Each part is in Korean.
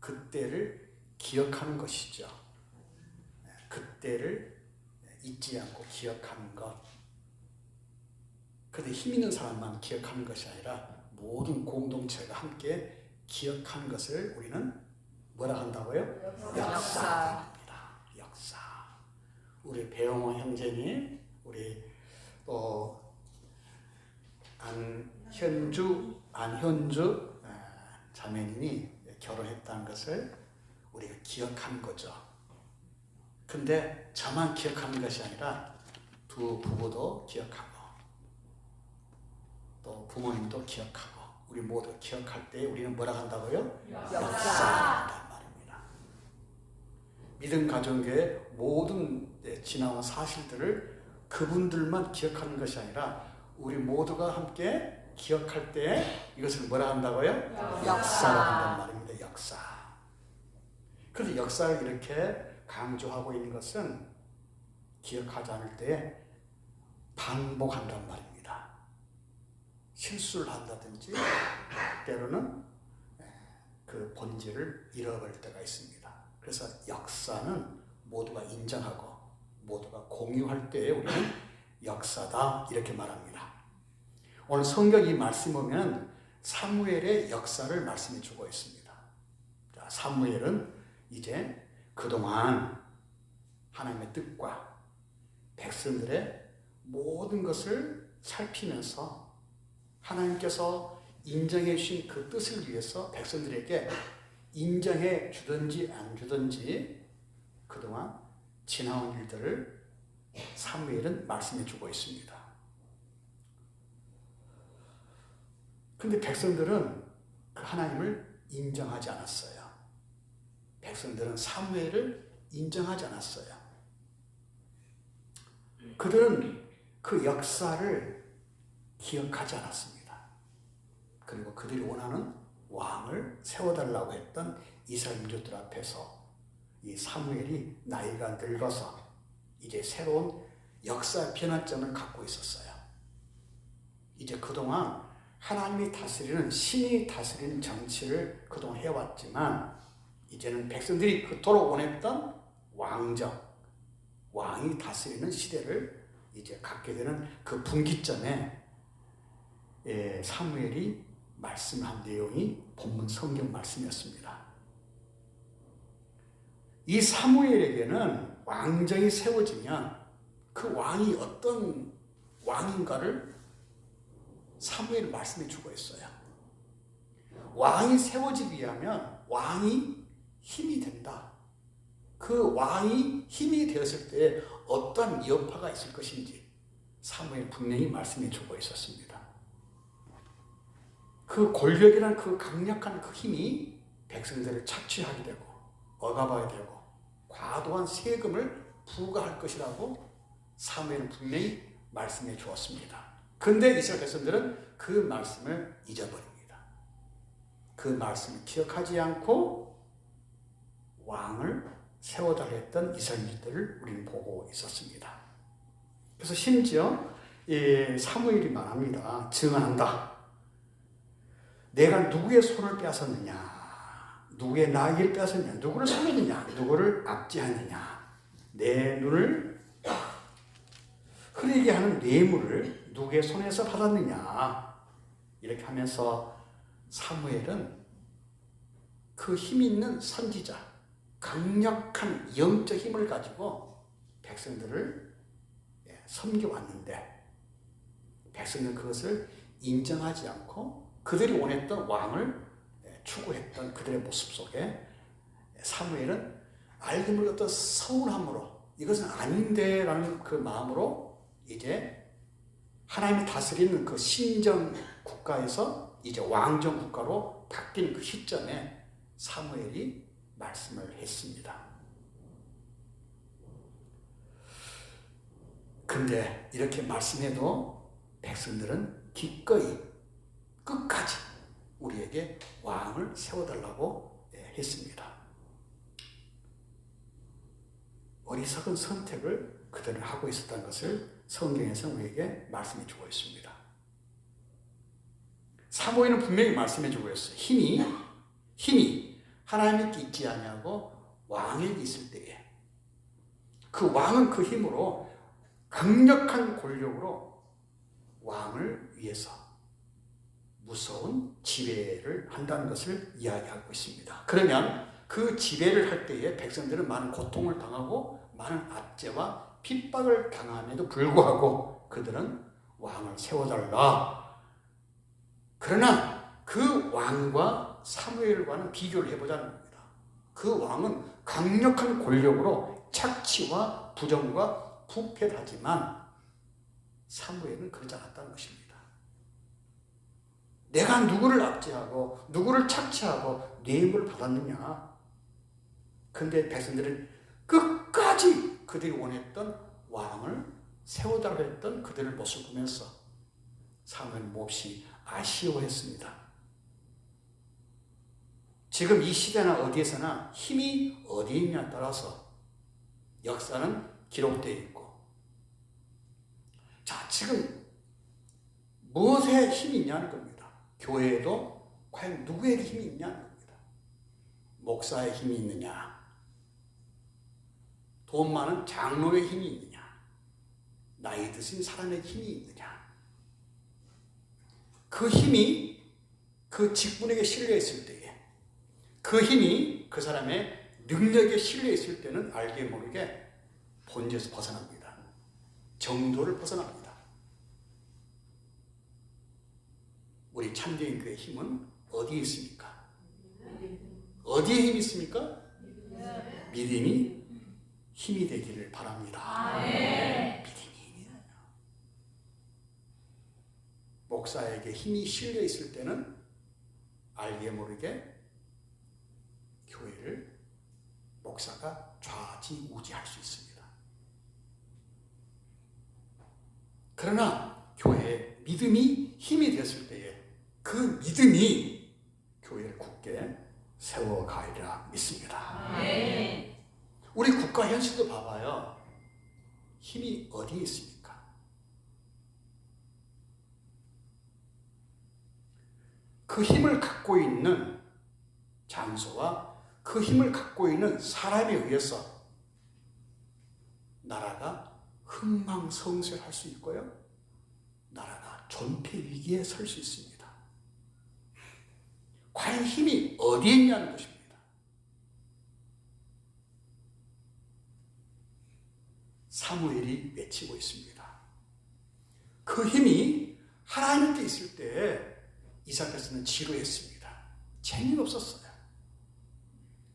그때를 기억하는 것이죠. 그때를 잊지 않고 기억하는 것. 그런데 힘 있는 사람만 기억하는 것이 아니라 모든 공동체가 함께 기억하는 것을 우리는 뭐라 한다고요? 역사입니다. 역사. 우리 배영호 형제님, 우리 또 안현주 자매님이 결혼했다는 것을 우리가 기억하는 거죠. 근데 저만 기억하는 것이 아니라 두 부부도 기억하고 또 부모님도 기억하고 우리 모두 기억할 때 우리는 뭐라 한다고요? 역사한단 말입니다. 믿음 가정교회 모든 지나온 사실들을 그분들만 기억하는 것이 아니라 우리 모두가 함께 기억할 때 이것을 뭐라 한다고요? 역사라 한단 말입니다. 역사. 그런데 역사를 이렇게 강조하고 있는 것은 기억하지 않을 때 반복한단 말입니다. 실수를 한다든지 때로는 그 본질을 잃어버릴 때가 있습니다. 그래서 역사는 모두가 인정하고 모두가 공유할 때에 우리는 역사다 이렇게 말합니다. 오늘 성경 이 말씀 보면 사무엘의 역사를 말씀해 주고 있습니다. 자, 사무엘은 이제 그동안 하나님의 뜻과 백성들의 모든 것을 살피면서 하나님께서 인정해 주신 그 뜻을 위해서 백성들에게 인정해 주든지 안 주든지 그동안 지나온 일들을 사무엘은 말씀해 주고 있습니다. 근데 백성들은 그 하나님을 인정하지 않았어요. 백성들은 사무엘을 인정하지 않았어요. 그들은 그 역사를 기억하지 않았습니다. 그리고 그들이 원하는 왕을 세워달라고 했던 이스라엘 민족들 앞에서 이 사무엘이 나이가 늙어서 이제 새로운 역사 변환점을 갖고 있었어요. 이제 그동안 하나님이 다스리는 신이 다스리는 정치를 그동안 해왔지만 이제는 백성들이 그토록 원했던 왕정, 왕이 다스리는 시대를 이제 갖게 되는 그 분기점에 사무엘이 말씀한 내용이 본문 성경 말씀이었습니다. 이 사무엘에게는 왕정이 세워지면 그 왕이 어떤 왕인가를 사무엘이 말씀해 주고 있어요. 왕이 세워지기 위하면 왕이 힘이 된다. 그 왕이 힘이 되었을 때 어떤 여파가 있을 것인지 사무엘 분명히 말씀해 주고 있었습니다. 그 권력이란 그 강력한 그 힘이 백성들을 착취하게 되고 억압하게 되고 과도한 세금을 부과할 것이라고 사무엘은 분명히 말씀해 주었습니다. 그런데 이스라엘 백성들은 그 말씀을 잊어버립니다. 그 말씀을 기억하지 않고 왕을 세워달라 했던 이스라엘들을 우리는 보고 있었습니다. 그래서 심지어 사무엘이 말합니다. 증언한다. 내가 누구의 손을 빼앗았느냐, 누구의 나귀를 빼앗았느냐, 누구를 속였느냐, 누구를 압제하느냐, 내 눈을 흐리게 하는 뇌물을 누구의 손에서 받았느냐. 이렇게 하면서 사무엘은 그 힘 있는 선지자, 강력한 영적 힘을 가지고 백성들을 섬겨왔는데 백성은 그것을 인정하지 않고 그들이 원했던 왕을 추구했던 그들의 모습 속에 사무엘은 알게 모르게 어떤 서운함으로 이것은 아닌데라는 그 마음으로 이제 하나님이 다스리는 그 신정 국가에서 이제 왕정 국가로 바뀐 그 시점에 사무엘이 말씀을 했습니다. 근데 이렇게 말씀해도 백성들은 기꺼이 끝까지 우리에게 왕을 세워달라고 했습니다. 어리석은 선택을 그들은 하고 있었다는 것을 성경에서 우리에게 말씀해 주고 있습니다. 사무엘은 분명히 말씀해 주고 있어요. 힘이 하나님께 있지 아니하고 왕에게 있을 때에 그 왕은 그 힘으로 강력한 권력으로 왕을 위해서 무서운 지배를 한다는 것을 이야기하고 있습니다. 그러면 그 지배를 할 때에 백성들은 많은 고통을 당하고 많은 압제와 핍박을 당함에도 불구하고 그들은 왕을 세워달라. 그러나 그 왕과 사무엘과는 비교를 해보자는 겁니다. 그 왕은 강력한 권력으로 착취와 부정과 부패를 하지만 사무엘은 그러지 않았다는 것입니다. 내가 누구를 압제하고 누구를 착취하고 뇌물을 받았느냐. 근데 백성들은 끝까지 그들이 원했던 왕을 세워달라고 했던 그들을 모습을 보면서 사무엘은 몹시 아쉬워했습니다. 지금 이 시대나 어디에서나 힘이 어디에 있냐에 따라서 역사는 기록되어 있고, 자, 지금 무엇에 힘이 있냐는 겁니다. 교회에도 과연 누구에게 힘이 있냐는 겁니다. 목사의 힘이 있느냐, 돈 많은 장로의 힘이 있느냐, 나이 드신 사람에게 힘이 있느냐. 그 힘이 그 직분에게 실려있을 때에, 그 힘이 그 사람의 능력에 실려있을 때는 알게 모르게 본질에서 벗어납니다. 정도를 벗어납니다. 우리 참된 교회의 힘은 어디에 있습니까? 어디에 힘이 있습니까? 믿음이 힘이 되기를 바랍니다. 믿음이 힘이에요. 목사에게 힘이 실려 있을 때는 알게 모르게 교회를 목사가 좌지우지할 수 있습니다. 그러나 교회에 믿음이 힘이 됐을 때에 그 믿음이 교회를 굳게 세워가리라 믿습니다. 우리 국가 현실도 봐봐요. 힘이 어디에 있습니까? 그 힘을 갖고 있는 장소와 그 힘을 갖고 있는 사람에 의해서 나라가 흥망성쇠할 수 있고요, 나라가 존폐 위기에 설 수 있습니다. 과연 힘이 어디에 있냐는 것입니다. 사무엘이 외치고 있습니다. 그 힘이 하나님께 있을 때 이삭에서는 지루했습니다. 재미가 없었어요.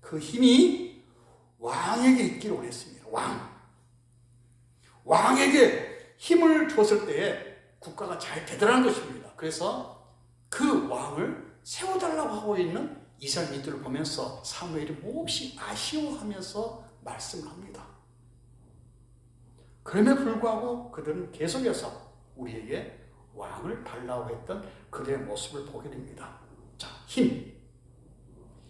그 힘이 왕에게 있기를 원했습니다. 왕에게 힘을 줬을 때에 국가가 잘 되더라는 것입니다. 그래서 그 왕을 세워달라고 하고 있는 이스라엘 민족을 보면서 사무엘이 몹시 아쉬워하면서 말씀을 합니다. 그럼에도 불구하고 그들은 계속해서 우리에게 왕을 달라고 했던 그들의 모습을 보게 됩니다. 자,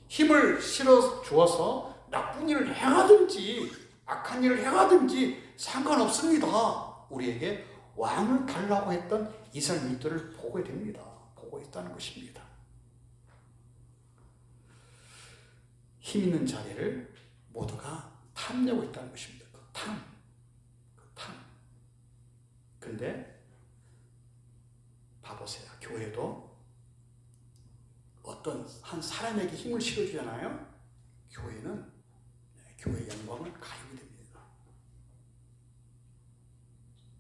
힘을 실어 주어서 나쁜 일을 행하든지 악한 일을 행하든지 상관없습니다. 우리에게 왕을 달라고 했던 이스라엘 민족을 보게 됩니다. 보고 있다는 것입니다. 힘 있는 자리를 모두가 탐내고 있다는 것입니다. 그 탐. 근데 봐보세요. 교회도 어떤 한 사람에게 힘을 실어주잖아요. 교회는 교회의 영광을 가리게 됩니다.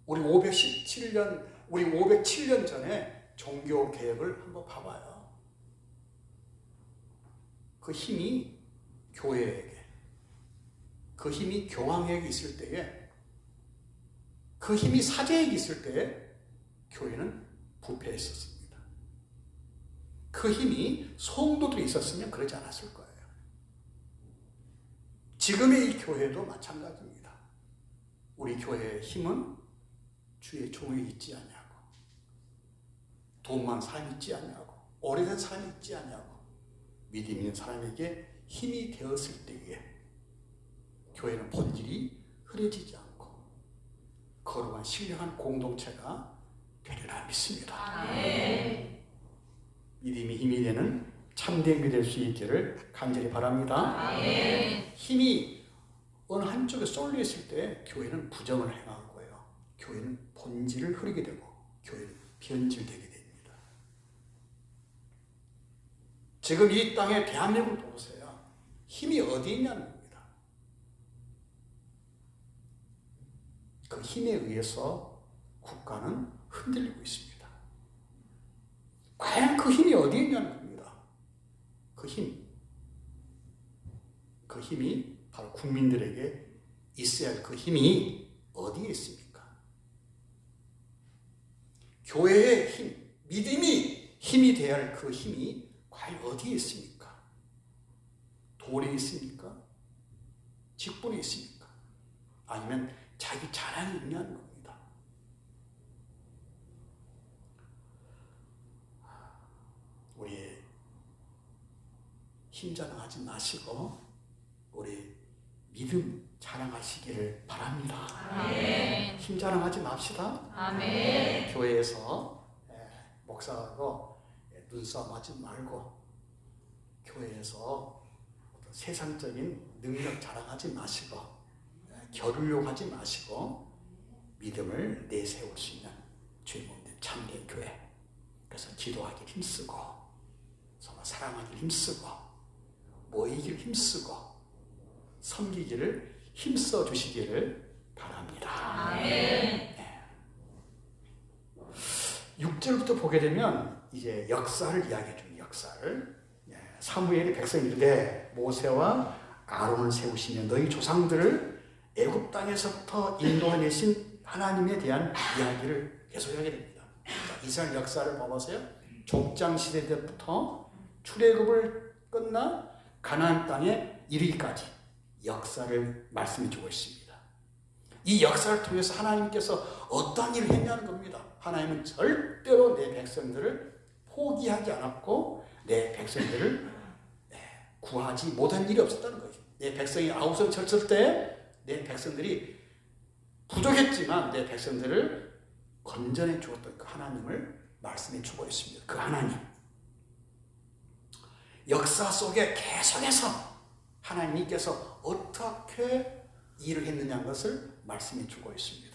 우리 507년 전에 종교 개혁을 한번 봐봐요. 그 힘이 교회에게, 그 힘이 교황에게 있을 때에, 그 힘이 사제에게 있을 때에 교회는 부패했었습니다. 그 힘이 성도들이 있었으면 그러지 않았을 거예요. 지금의 이 교회도 마찬가지입니다. 우리 교회의 힘은 주의 종이 있지 않냐고, 돈 많은 사람이 있지 않냐고, 오래된 사람이 있지 않냐고, 믿음 있는 사람에게 힘이 되었을 때에 교회는 본질이 흐려지지 않고 거룩한 신령한 공동체가 되리라 믿습니다. 믿음이 힘이 되는 참된 게 될 수 있기를 간절히 바랍니다. 힘이 어느 한쪽에 쏠려 있을 때 교회는 부정을 행하는 거예요. 교회는 본질을 흐리게 되고 교회는 변질되게 됩니다. 지금 이 땅에 대한민국을 보세요. 힘이 어디 있냐는 겁니다. 그 힘에 의해서 국가는 흔들리고 있습니다. 과연 그 힘이 어디에 있냐는 겁니다. 그 힘이 바로 국민들에게 있어야 할 그 힘이 어디에 있습니까? 교회의 힘, 믿음이 힘이 되어야 할 그 힘이 과연 어디에 있습니까? 돈에 있습니까? 직분에 있습니까? 아니면 자기 자랑이 있냐는 겁니다. 우리 힘 자랑하지 마시고 우리 믿음 자랑하시기를 바랍니다. 아멘. 힘 자랑하지 맙시다. 아멘. 교회에서 목사하고 눈싸움하지 말고 교회에서 어떤 세상적인 능력 자랑하지 마시고 겨루려고 하지 마시고 믿음을 내세울 수 있는 주의 몸된 참된 교회. 그래서 기도하기 힘쓰고 서로 사랑하기 힘쓰고 모이길 힘쓰고 섬기기를 힘써 주시기를 바랍니다. 아멘. 6절부터 보게 되면 이제 역사를 이야기해 줍니다. 역사를. 사무엘이 백성이 이르되 모세와 아론을 세우시며 너희 조상들을 애굽 땅에서부터 인도해내신 하나님에 대한 이야기를 계속하게 됩니다. 이스라엘 역사를 봐보세요. 족장 시대 때부터 출애굽을 끝나 가나안 땅에 이르기까지 역사를 말씀해 주고 있습니다. 이 역사를 통해서 하나님께서 어떤 일을 했냐는 겁니다. 하나님은 절대로 내 백성들을 포기하지 않았고 내 백성들을 구하지 못한 일이 없었다는 거죠. 내 백성이 아우성 쳤을 때 내 백성들이 부족했지만 내 백성들을 건져내 주었던 그 하나님을 말씀해 주고 있습니다. 그 하나님. 역사 속에 계속해서 하나님께서 어떻게 일을 했느냐는 것을 말씀해 주고 있습니다.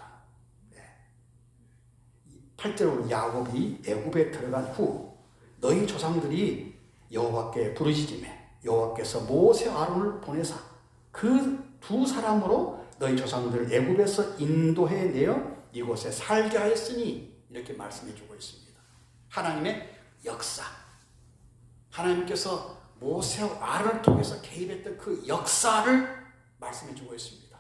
8절로 야곱이 애굽에 들어간 후 너희 조상들이 여호와께 부르짖으매 여호와께서 모세 아론을 보내사 그 두 사람으로 너희 조상들을 애굽에서 인도해 내어 이곳에 살게 하였으니 이렇게 말씀해 주고 있습니다. 하나님의 역사. 하나님께서 모세와 아론을 통해서 개입했던 그 역사를 말씀해 주고 있습니다.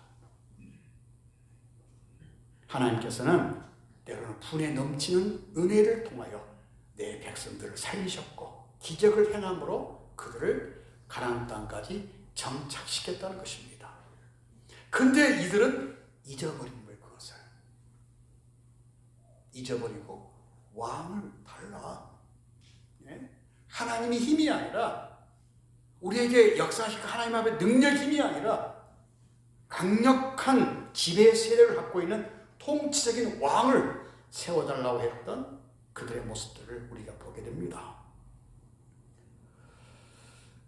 하나님께서는 때로는 분에 넘치는 은혜를 통하여 내 백성들을 살리셨고 기적을 행함으로 그들을 가나안 땅까지 정착시켰다는 것입니다. 근데 이들은 잊어버린 거예요. 그것을 잊어버리고 왕을 달라. 하나님이 힘이 아니라 우리에게 역사하실 하나님 앞에 능력 힘이 아니라 강력한 지배 세력을 갖고 있는 통치적인 왕을 세워달라고 했던 그들의 모습들을 우리가 보게 됩니다.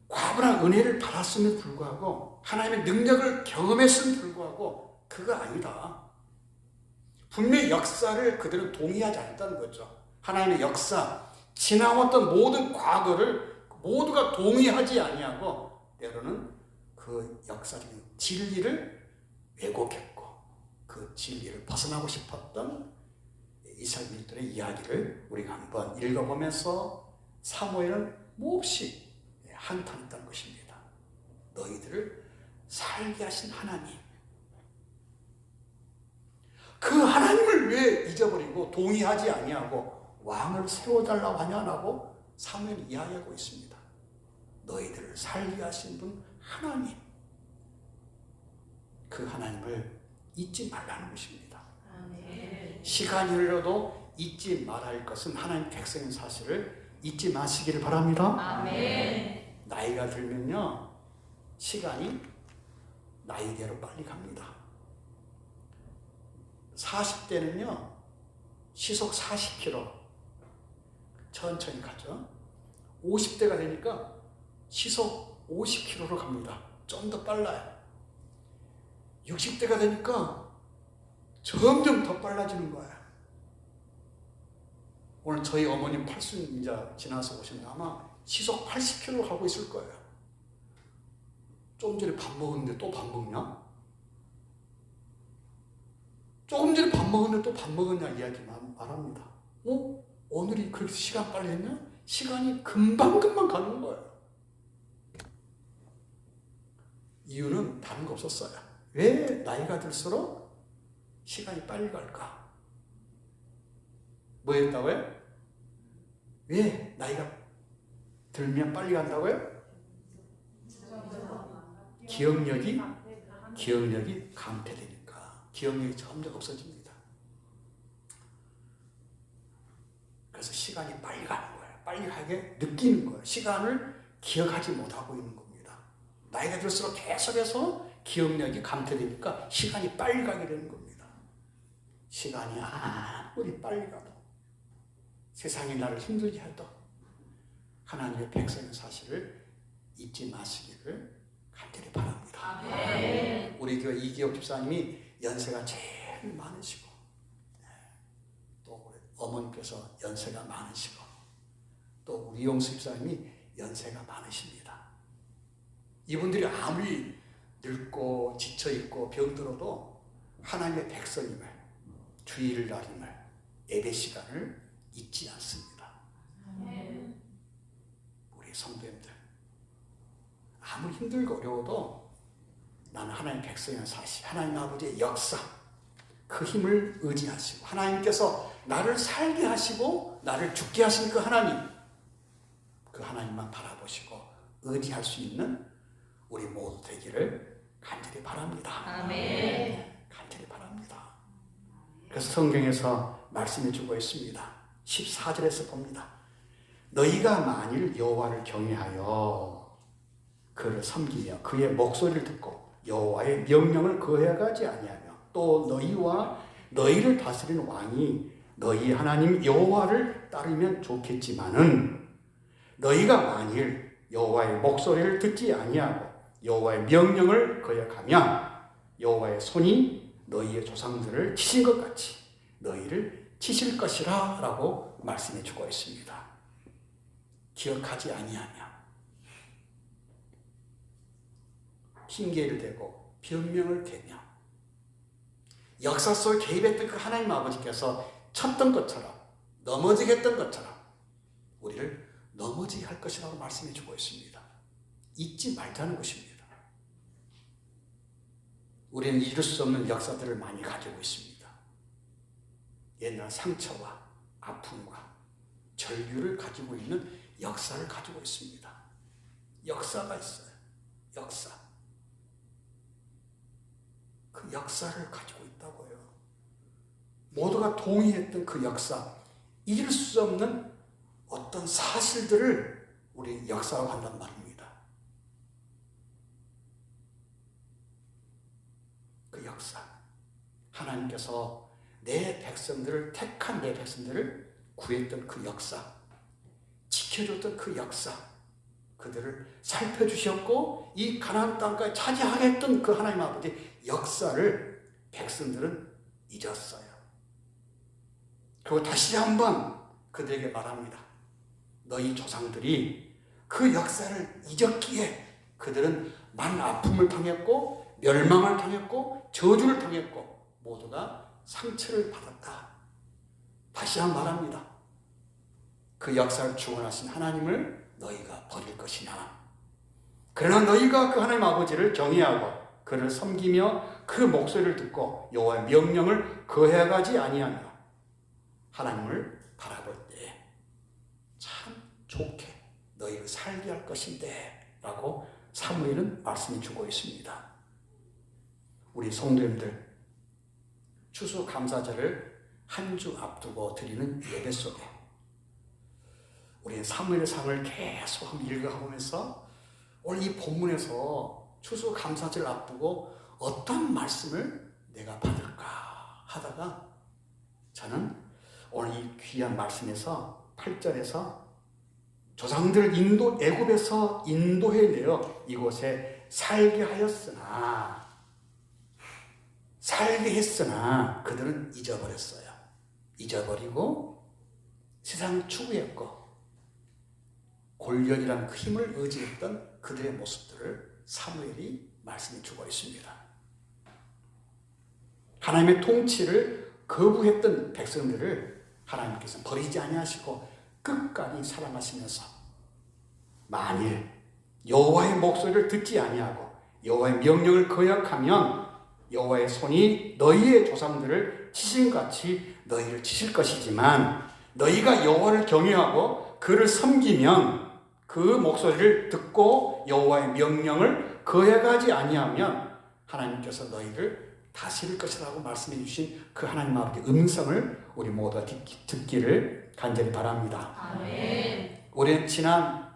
과분한 은혜를 받았음에도 불구하고 하나님의 능력을 경험했음에도 불구하고 그거 아니다. 분명히 역사를 그들은 동의하지 않았다는 거죠. 하나님의 역사, 지나왔던 모든 과거를 모두가 동의하지 아니하고 때로는 그 역사적인 진리를 왜곡했고 그 진리를 벗어나고 싶었던 이스라엘들의 이야기를 우리가 한번 읽어보면서 사무엘은 몹시 한탄했다는 것입니다. 너희들을 살게 하신 하나님, 그 하나님을 왜 잊어버리고 동의하지 아니하고 왕을 세워달라고 하냐고 사무엘이 이야기하고 있습니다. 너희들을 살게 하신 분 하나님, 그 하나님을 잊지 말라는 것입니다. 아멘. 시간이 흘러도 잊지 말아야 할 것은 하나님 백성인 사실을 잊지 마시기를 바랍니다. 아멘. 나이가 들면요, 시간이 나이대로 빨리 갑니다. 40대는요, 시속 40km 천천히 가죠. 50대가 되니까 시속 50km로 갑니다. 좀 더 빨라요. 60대가 되니까 점점 더 빨라지는 거예요. 오늘 저희 어머님 80 이제 지나서 오시면 아마 시속 80km 가고 있을 거예요. 좀 전에 밥 먹었는데 또 밥 먹냐? 조금 전에 밥 먹었는데 또 밥 먹었냐 이야기 말합니다. 오늘이 그렇게 시간 빨리 했냐? 시간이 금방금방 가는 거예요. 이유는 다른 거 없었어요. 왜 나이가 들수록 시간이 빨리 갈까? 뭐였다고요? 왜 나이가 들면 빨리 간다고요? 기억력이 감퇴되니까 기억력이 점점 없어집니다. 그래서 시간이 빨리 가는 거예요. 빨리 가게 느끼는 거예요. 시간을 기억하지 못하고 있는 겁니다. 나이가 들수록 계속해서 기억력이 감퇴되니까 시간이 빨리 가게 되는 겁니다. 시간이 아무리 빨리 가도 세상이 나를 힘들게 해도 하나님의 백성의 사실을 잊지 마시기를 간절히 바랍니다. 아멘. 우리 교회 이기옥 집사님이 연세가 제일 많으시고 또 우리 어머니께서 연세가 많으시고 또 우리 용수 집사님이 연세가 많으십니다. 이분들이 아무리 늙고 지쳐있고 병들어도 하나님의 백성임을 주일을 날임을 예배 시간을 잊지 않습니다. 아멘. 우리 성도님들 아무리 힘들고 어려워도 나는 하나님 백성의 사실, 하나님 아버지의 역사 그 힘을 의지하시고 하나님께서 나를 살게 하시고 나를 죽게 하신 그 하나님 그 하나님만 바라보시고 의지할 수 있는 우리 모두 되기를 간절히 바랍니다. 아멘. 간절히 바랍니다. 그래서 성경에서 말씀해 주고 있습니다. 14절에서 봅니다. 너희가 만일 여호와를 경외하여 그를 섬기며 그의 목소리를 듣고 여호와의 명령을 거해가지 아니하며 또 너희와 너희를 다스리는 왕이 너희 하나님 여호와를 따르면 좋겠지만은 너희가 만일 여호와의 목소리를 듣지 아니하고 여호와의 명령을 거역하며 여호와의 손이 너희의 조상들을 치신 것 같이 너희를 치실 것이라 라고 말씀해 주고 있습니다. 기억하지 아니하며 핑계를 대고 변명을 대며 역사 속에 개입했던 그 하나님 아버지께서 쳤던 것처럼 넘어지게 했던 것처럼 우리를 넘어지게 할 것이라고 말씀해 주고 있습니다. 잊지 말자는 것입니다. 우리는 잊을 수 없는 역사들을 많이 가지고 있습니다. 옛날 상처와 아픔과 절규를 가지고 있는 역사를 가지고 있습니다. 역사가 있어요. 역사. 그 역사를 가지고 있다고요. 모두가 동의했던 그 역사, 잊을 수 없는 어떤 사실들을 우리 역사로 한단 말입니다. 그 역사. 하나님께서 내 백성들을 택한 내 백성들을 구했던 그 역사, 지켜줬던 그 역사, 그들을 살펴주셨고 이 가나안 땅까지 차지하게 했던 그 하나님 아버지 역사를 백성들은 잊었어요. 그리고 다시 한번 그들에게 말합니다. 너희 조상들이 그 역사를 잊었기에 그들은 많은 아픔을 당했고 멸망을 당했고 저주를 당했고 모두가 상처를 받았다. 다시 한번 말합니다. 그 역사를 주관하신 하나님을 너희가 버릴 것이냐. 그러나 너희가 그 하나님 아버지를 경외하고 그를 섬기며 그 목소리를 듣고 여호와의 명령을 거해가지 아니하며 하나님을 바라볼 때 참 좋게 너희를 살게 할 것인데 라고 사무엘은 말씀해 주고 있습니다. 우리 성도님들 추수감사절을 한 주 앞두고 드리는 예배 속에 우리는 사무엘의 상을 계속 한번 읽어가면서 오늘 이 본문에서 추수감사절 앞두고 어떤 말씀을 내가 받을까 하다가 저는 오늘 이 귀한 말씀에서 8절에서 조상들을 애굽에서 인도해내어 이곳에 살게 했으나 그들은 잊어버렸어요. 잊어버리고 세상을 추구했고 골리앗이라는 그 힘을 의지했던 그들의 모습들을 사무엘이 말씀해 주고 있습니다. 하나님의 통치를 거부했던 백성들을 하나님께서 버리지 아니하시고 끝까지 사랑하시면서 만일 여호와의 목소리를 듣지 아니하고 여호와의 명령을 거역하면 여호와의 손이 너희의 조상들을 치신같이 너희를 치실 것이지만 너희가 여호와를 경외하고 그를 섬기면 그 목소리를 듣고 여호와의 명령을 거역하지 아니하면 하나님께서 너희를 다스릴 것이라고 말씀해 주신 그 하나님 아버지의 음성을 우리 모두가 듣기를 간절히 바랍니다. 아멘. 우리는 지난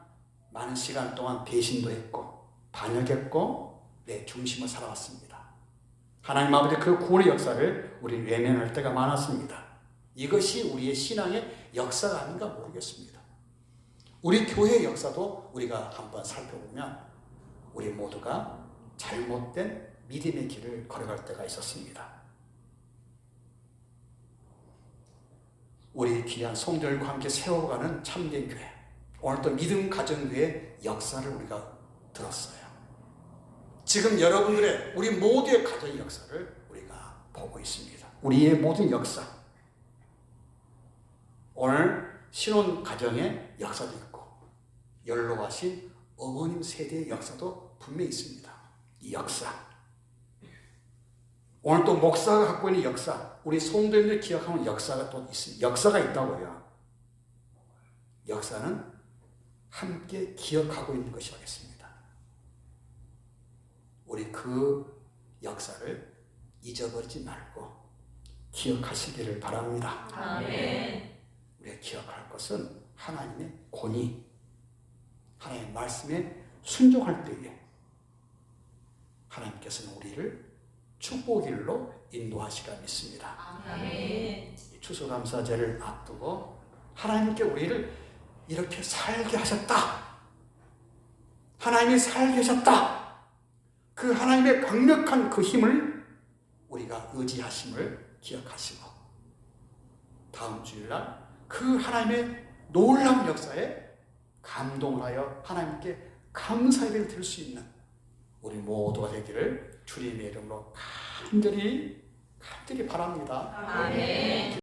많은 시간 동안 배신도 했고 반역했고 내 중심을 살아왔습니다. 하나님 아버지의 그 구원의 역사를 우리는 외면할 때가 많았습니다. 이것이 우리의 신앙의 역사가 아닌가 모르겠습니다. 우리 교회의 역사도 우리가 한번 살펴보면 우리 모두가 잘못된 믿음의 길을 걸어갈 때가 있었습니다. 우리 귀한 성도들과 함께 세워가는 참된 교회, 오늘도 믿음 가정교회의 역사를 우리가 들었어요. 지금 여러분들의 우리 모두의 가정의 역사를 우리가 보고 있습니다. 우리의 모든 역사, 오늘 신혼 가정의 역사도 있고 연로하신 어머님 세대의 역사도 분명히 있습니다. 이 역사, 오늘 또 목사가 갖고 있는 역사, 우리 성도님들 기억하는 역사가 또 있습니다. 역사가 있다고요. 역사는 함께 기억하고 있는 것이겠습니다. 우리 그 역사를 잊어버리지 말고 기억하시기를 바랍니다. 아멘. 우리가 기억할 것은 하나님의 권위, 하나님의 말씀에 순종할 때에 하나님께서는 우리를 축복의 길로 인도하시리라 믿습니다. 아멘. 추수감사제를 앞두고 하나님께 우리를 이렇게 살게 하셨다. 하나님이 살게 하셨다. 그 하나님의 강력한 그 힘을 우리가 의지하심을 기억하시고 다음 주일날 그 하나님의 놀라운 역사에 감동하여 하나님께 감사를 드릴 수 있는 우리 모두가 되기를 주님의 이름으로 간절히 바랍니다. 아멘.